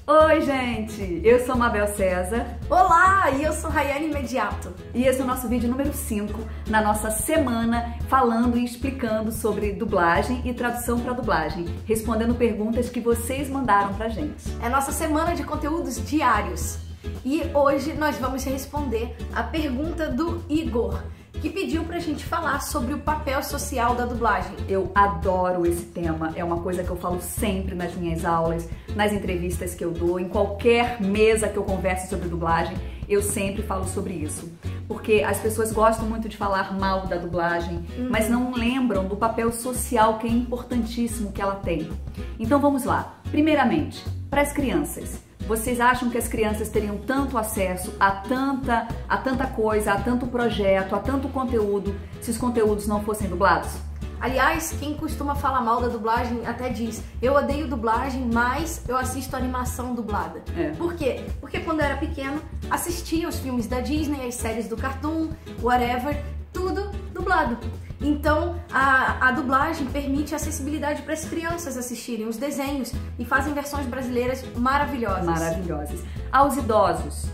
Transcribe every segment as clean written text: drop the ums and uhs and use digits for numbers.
Oi, gente! Eu sou Mabel César. Olá! E eu sou Rayane Imediato. E esse é o nosso vídeo número 5 na nossa semana falando e explicando sobre dublagem e tradução para dublagem, respondendo perguntas que vocês mandaram pra gente. É a nossa semana de conteúdos diários. E hoje nós vamos responder a pergunta do Igor, que pediu pra gente falar sobre o papel social da dublagem. Eu adoro esse tema, é uma coisa que eu falo sempre nas minhas aulas, nas entrevistas que eu dou, em qualquer mesa que eu converse sobre dublagem, eu sempre falo sobre isso. Porque as pessoas gostam muito de falar mal da dublagem, mas não lembram do papel social que é importantíssimo que ela tem. Então vamos lá. Primeiramente, para as crianças. Vocês acham que as crianças teriam tanto acesso a tanta coisa, a tanto projeto, a tanto conteúdo, se os conteúdos não fossem dublados? Aliás, quem costuma falar mal da dublagem até diz: eu odeio dublagem, mas eu assisto animação dublada. Por quê? Porque quando eu era pequeno, assistia os filmes da Disney, as séries do Cartoon, whatever, tudo dublado. Então, a dublagem permite acessibilidade para as crianças assistirem os desenhos e fazem versões brasileiras maravilhosas. Maravilhosas. Aos idosos,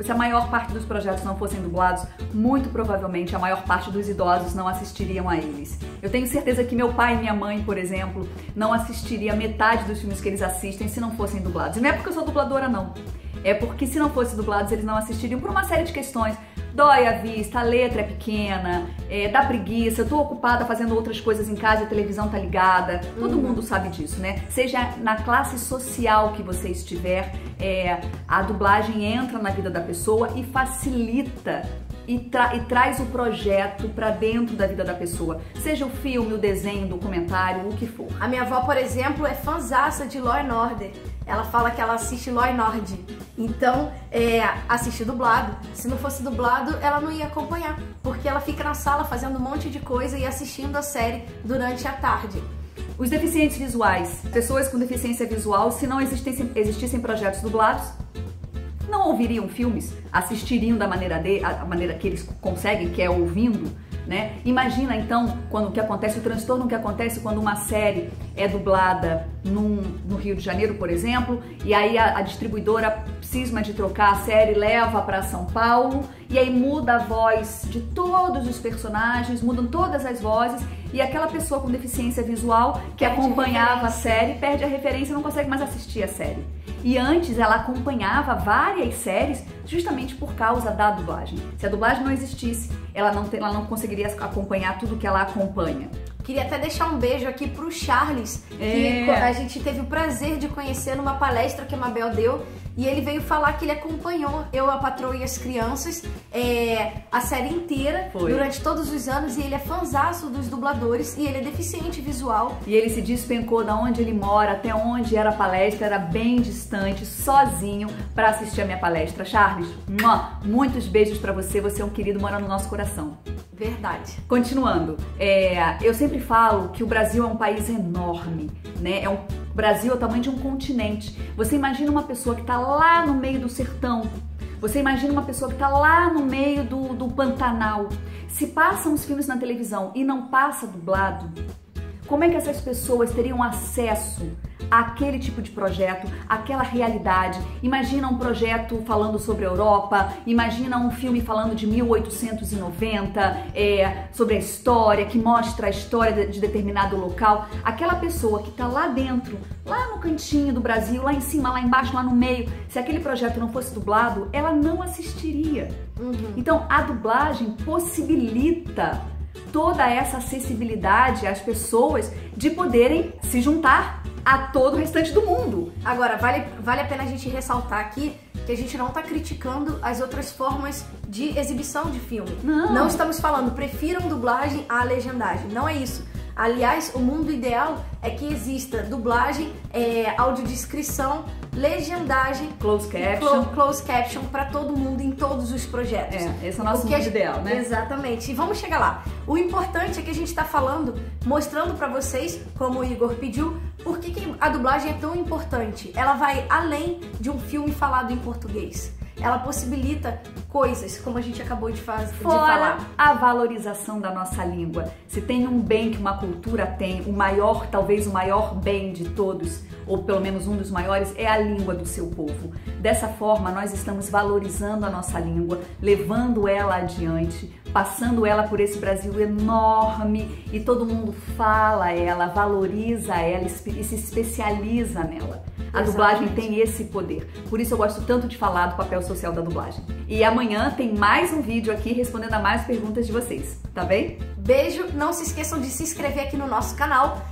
se a maior parte dos projetos não fossem dublados, muito provavelmente a maior parte dos idosos não assistiriam a eles. Eu tenho certeza que meu pai e minha mãe, por exemplo, não assistiria metade dos filmes que eles assistem se não fossem dublados. E não é porque eu sou dubladora, não. É porque se não fossem dublados, eles não assistiriam por uma série de questões. Dói a vista, a letra é pequena, dá preguiça, eu tô ocupada fazendo outras coisas em casa e a televisão tá ligada. Todo mundo sabe disso, né? Seja na classe social que você estiver, a dublagem entra na vida da pessoa e facilita e traz o projeto pra dentro da vida da pessoa. Seja o filme, o desenho, o documentário, o que for. A minha avó, por exemplo, é fãzaça de Law & Order. Ela fala que ela assiste Law & Order. Então, assiste dublado. Se não fosse dublado, ela não ia acompanhar, porque ela fica na sala fazendo um monte de coisa e assistindo a série durante a tarde. Os deficientes visuais, pessoas com deficiência visual, se não existissem projetos dublados, não ouviriam filmes, assistiriam da maneira a maneira que eles conseguem, que é ouvindo, né? Imagina então o transtorno que acontece quando uma série é dublada no Rio de Janeiro, por exemplo, e aí a distribuidora cisma de trocar a série, leva para São Paulo, e aí muda a voz de todos os personagens, mudam todas as vozes, e aquela pessoa com deficiência visual que acompanhava a série perde a referência e não consegue mais assistir a série. E antes ela acompanhava várias séries justamente por causa da dublagem. Se a dublagem não existisse, ela não conseguiria acompanhar tudo que ela acompanha. Queria até deixar um beijo aqui pro Charles, que a gente teve o prazer de conhecer numa palestra que a Mabel deu, e ele veio falar que ele acompanhou Eu, a Patroa e as Crianças, a série inteira, durante todos os anos, e ele é fãzaço dos dubladores, e ele é deficiente visual. E ele se despencou da onde ele mora, até onde era a palestra, era bem distante, sozinho, para assistir a minha palestra. Charles, muitos beijos pra você, você é um querido, mora no nosso coração. Verdade. Continuando, eu sempre falo que o Brasil é um país enorme, né? O Brasil é o tamanho de um continente. Você imagina uma pessoa que está lá no meio do sertão, você imagina uma pessoa que está lá no meio do Pantanal. Se passam os filmes na televisão e não passa dublado, como é que essas pessoas teriam acesso àquele tipo de projeto, àquela realidade? Imagina um projeto falando sobre a Europa, imagina um filme falando de 1890, sobre a história, que mostra a história de determinado local. Aquela pessoa que está lá dentro, lá no cantinho do Brasil, lá em cima, lá embaixo, lá no meio, se aquele projeto não fosse dublado, ela não assistiria. Então a dublagem possibilita toda essa acessibilidade às pessoas de poderem se juntar a todo o restante do mundo. Agora, vale a pena a gente ressaltar aqui que a gente não está criticando as outras formas de exibição de filme. Não estamos falando prefiram dublagem à legendagem, não é isso. Aliás, o mundo ideal é que exista dublagem, audiodescrição, legendagem, closed caption para todo mundo em todos os projetos. Esse é o nosso mundo ideal, né? Exatamente. E vamos chegar lá. O importante é que a gente está falando, mostrando para vocês, como o Igor pediu, por que a dublagem é tão importante. Ela vai além de um filme falado em português. ela possibilita coisas, como a gente acabou de falar. Fora a valorização da nossa língua. Se tem um bem que uma cultura tem, o maior, talvez o maior bem de todos, ou pelo menos um dos maiores, é a língua do seu povo. Dessa forma, nós estamos valorizando a nossa língua, levando ela adiante, passando ela por esse Brasil enorme e todo mundo fala ela, valoriza ela e se especializa nela. A dublagem tem esse poder. Por isso eu gosto tanto de falar do papel social da dublagem. E amanhã tem mais um vídeo aqui respondendo a mais perguntas de vocês, tá bem? Beijo, não se esqueçam de se inscrever aqui no nosso canal,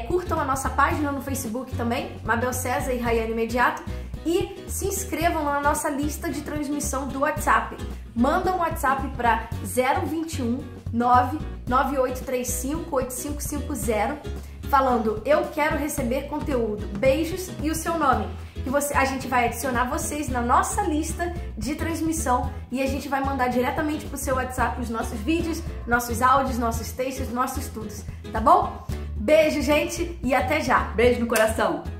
curtam a nossa página no Facebook também, Mabel César e Rayane Imediato, e se inscrevam na nossa lista de transmissão do WhatsApp. Manda um WhatsApp para 021 99835 8550 falando eu quero receber conteúdo, beijos e o seu nome. E a gente vai adicionar vocês na nossa lista de transmissão e a gente vai mandar diretamente pro seu WhatsApp os nossos vídeos, nossos áudios, nossos textos, nossos estudos, tá bom? Beijo, gente, e até já! Beijo no coração!